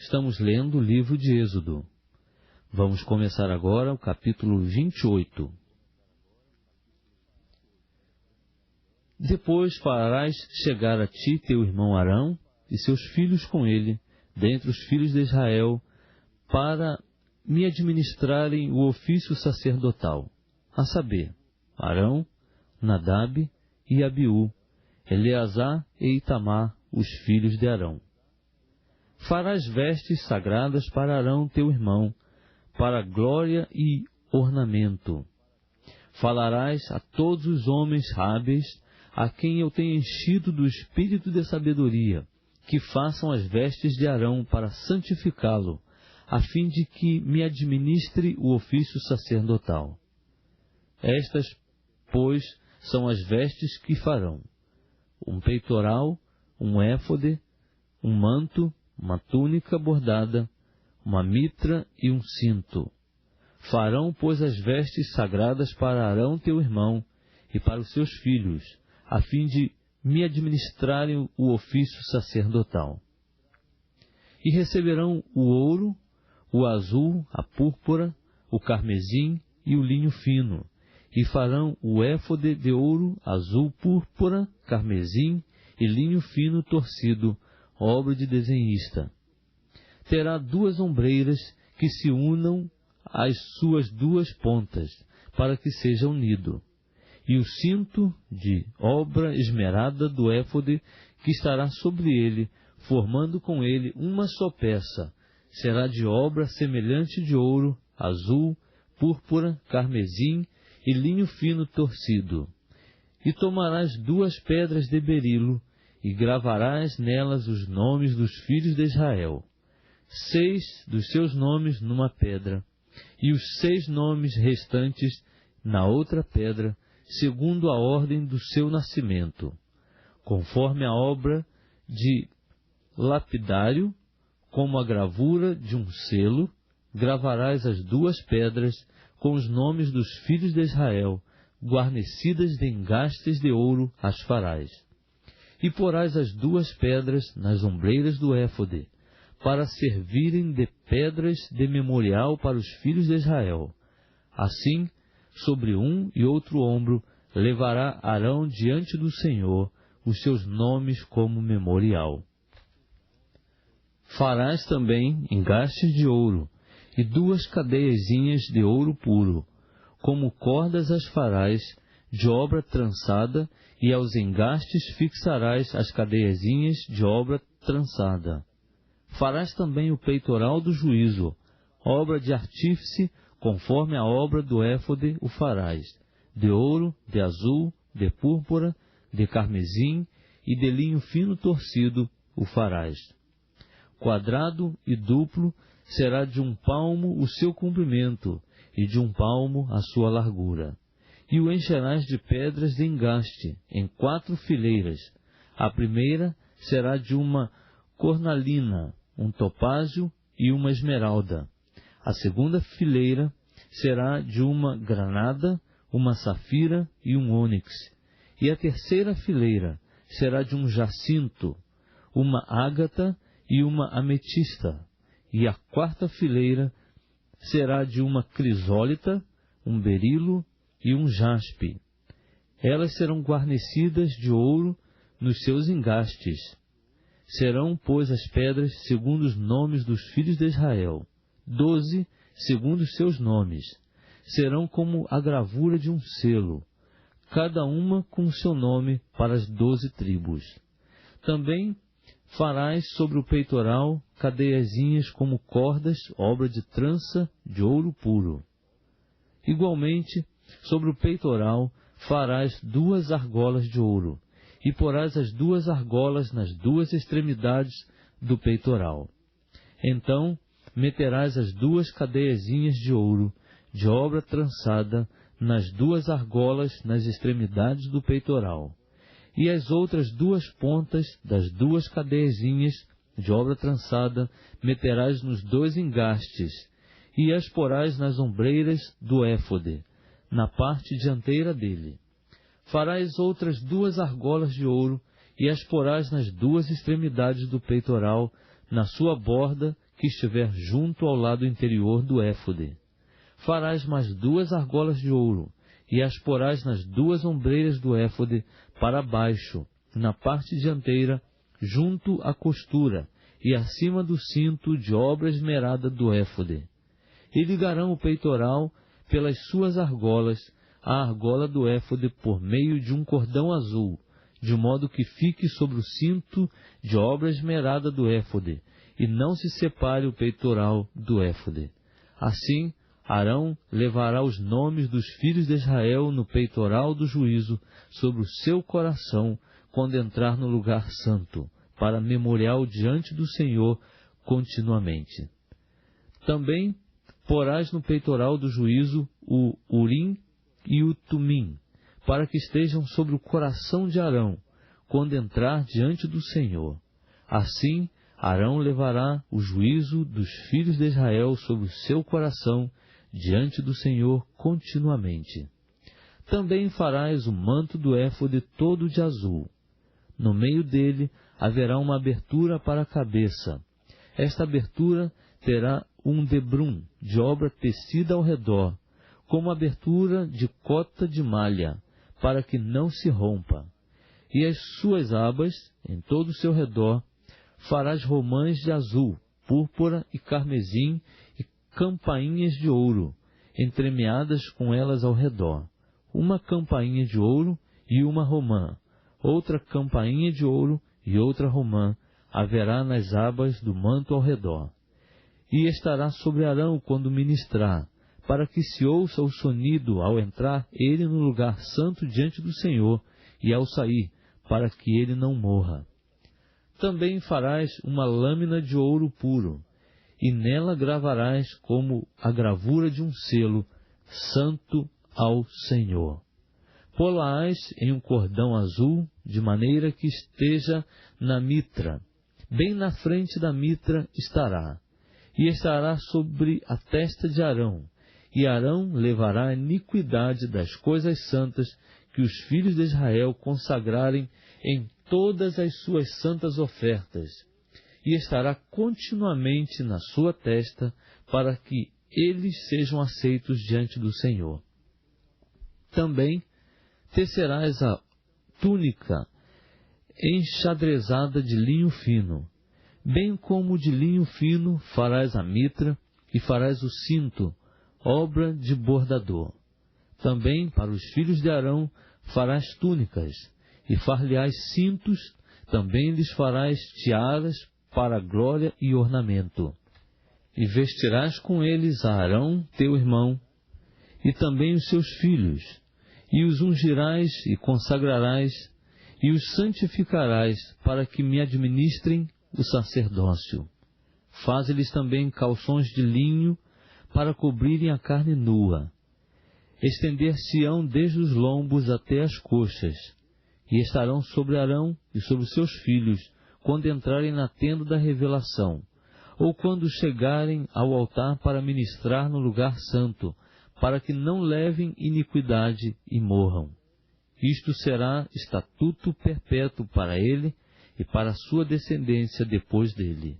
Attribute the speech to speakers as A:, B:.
A: Estamos lendo o livro de Êxodo. Vamos começar agora o capítulo 28. Depois farás chegar a ti teu irmão Arão e seus filhos com ele, dentre os filhos de Israel, para me administrarem o ofício sacerdotal, a saber, Arão, Nadab e Abiú, Eleazar e Itamar, os filhos de Arão. Farás vestes sagradas para Arão teu irmão, para glória e ornamento. Falarás a todos os homens hábeis, a quem eu tenho enchido do espírito de sabedoria, que façam as vestes de Arão para santificá-lo, a fim de que me administre o ofício sacerdotal. Estas, pois, são as vestes que farão: um peitoral, um éfode, um manto, uma túnica bordada, uma mitra e um cinto. Farão, pois, as vestes sagradas para Arão teu irmão e para os seus filhos, a fim de me administrarem o ofício sacerdotal. E receberão o ouro, o azul, a púrpura, o carmesim e o linho fino, e farão o éfode de ouro, azul, púrpura, carmesim e linho fino torcido, obra de desenhista. Terá 2 ombreiras que se unam às suas 2 pontas, para que seja unido. E o cinto de obra esmerada do éfode que estará sobre ele, formando com ele uma só peça, será de obra semelhante de ouro, azul, púrpura, carmesim e linho fino torcido. E tomarás 2 pedras de berilo, e gravarás nelas os nomes dos filhos de Israel, 6 dos seus nomes numa pedra, e os 6 nomes restantes na outra pedra, segundo a ordem do seu nascimento, conforme a obra de lapidário, como a gravura de um selo, gravarás as 2 pedras com os nomes dos filhos de Israel, guarnecidas de engastes de ouro as farás. E porás as 2 pedras nas ombreiras do éfode, para servirem de pedras de memorial para os filhos de Israel. Assim, sobre um e outro ombro, levará Arão diante do Senhor os seus nomes como memorial. Farás também engastes de ouro, e 2 cadeiazinhas de ouro puro, como cordas as farás, de obra trançada, e aos engastes fixarás as cadeiazinhas de obra trançada. Farás também o peitoral do juízo, obra de artífice, conforme a obra do éfode o farás, de ouro, de azul, de púrpura, de carmesim e de linho fino torcido o farás. Quadrado e duplo será de 1 palmo o seu comprimento, e de 1 palmo a sua largura. E o encherás de pedras de engaste, em 4 fileiras. A primeira será de uma cornalina, um topázio e uma esmeralda. A segunda fileira será de uma granada, uma safira e um ônix. E a terceira fileira será de um jacinto, uma ágata e uma ametista. E a 4ª fileira será de uma crisólita, um berilo e um jaspe. Elas serão guarnecidas de ouro nos seus engastes. Serão, pois, as pedras segundo os nomes dos filhos de Israel, 12 segundo os seus nomes. Serão como a gravura de um selo, cada uma com o seu nome para as 12 tribos. Também farás sobre o peitoral cadeiazinhas como cordas, obra de trança de ouro puro. Igualmente, sobre o peitoral farás 2 argolas de ouro, e porás as 2 argolas nas 2 extremidades do peitoral. Então meterás as 2 cadeiazinhas de ouro, de obra trançada, nas 2 argolas nas extremidades do peitoral. E as outras 2 pontas das 2 cadeiazinhas de obra trançada meterás nos 2 engastes, e as porás nas ombreiras do éfode, na parte dianteira dele. Farás outras 2 argolas de ouro, e as porás nas 2 extremidades do peitoral, na sua borda que estiver junto ao lado interior do éfode. Farás mais 2 argolas de ouro, e as porás nas 2 ombreiras do éfode para baixo, na parte dianteira, junto à costura, e acima do cinto de obra esmerada do éfode. E ligarão o peitoral pelas suas argolas, a argola do éfode por meio de um cordão azul, de modo que fique sobre o cinto de obra esmerada do éfode, e não se separe o peitoral do éfode. Assim, Arão levará os nomes dos filhos de Israel no peitoral do juízo sobre o seu coração, quando entrar no lugar santo, para memorial diante do Senhor continuamente. Também porás no peitoral do juízo o Urim e o Tumim, para que estejam sobre o coração de Arão, quando entrar diante do Senhor. Assim, Arão levará o juízo dos filhos de Israel sobre o seu coração, diante do Senhor continuamente. Também farás o manto do éfode todo de azul. No meio dele haverá uma abertura para a cabeça. Esta abertura terá um debrum de obra tecida ao redor, como abertura de cota de malha, para que não se rompa. E as suas abas, em todo o seu redor, farás romãs de azul, púrpura e carmesim, e campainhas de ouro, entremeadas com elas ao redor. Uma campainha de ouro e uma romã, outra campainha de ouro e outra romã, haverá nas abas do manto ao redor. E estará sobre Arão quando ministrar, para que se ouça o sonido ao entrar ele no lugar santo diante do Senhor, e ao sair, para que ele não morra. Também farás uma lâmina de ouro puro, e nela gravarás como a gravura de um selo, santo ao Senhor. Pô-la-ás em um cordão azul, de maneira que esteja na mitra. Bem na frente da mitra estará, e estará sobre a testa de Arão. E Arão levará a iniquidade das coisas santas que os filhos de Israel consagrarem em todas as suas santas ofertas, e estará continuamente na sua testa, para que eles sejam aceitos diante do Senhor. Também tecerás a túnica enxadrezada de linho fino, bem como de linho fino farás a mitra, e farás o cinto, obra de bordador. Também para os filhos de Arão farás túnicas, e far-lhe-ás cintos, também lhes farás tiaras para glória e ornamento. E vestirás com eles a Arão, teu irmão, e também os seus filhos, e os ungirás e consagrarás, e os santificarás, para que me administrem o sacerdócio. Faze-lhes também calções de linho, para cobrirem a carne nua. Estender-se-ão desde os lombos até as coxas, e estarão sobre Arão e sobre os seus filhos, quando entrarem na tenda da revelação, ou quando chegarem ao altar para ministrar no lugar santo, para que não levem iniquidade e morram. Isto será estatuto perpétuo para ele e para a sua descendência depois dele.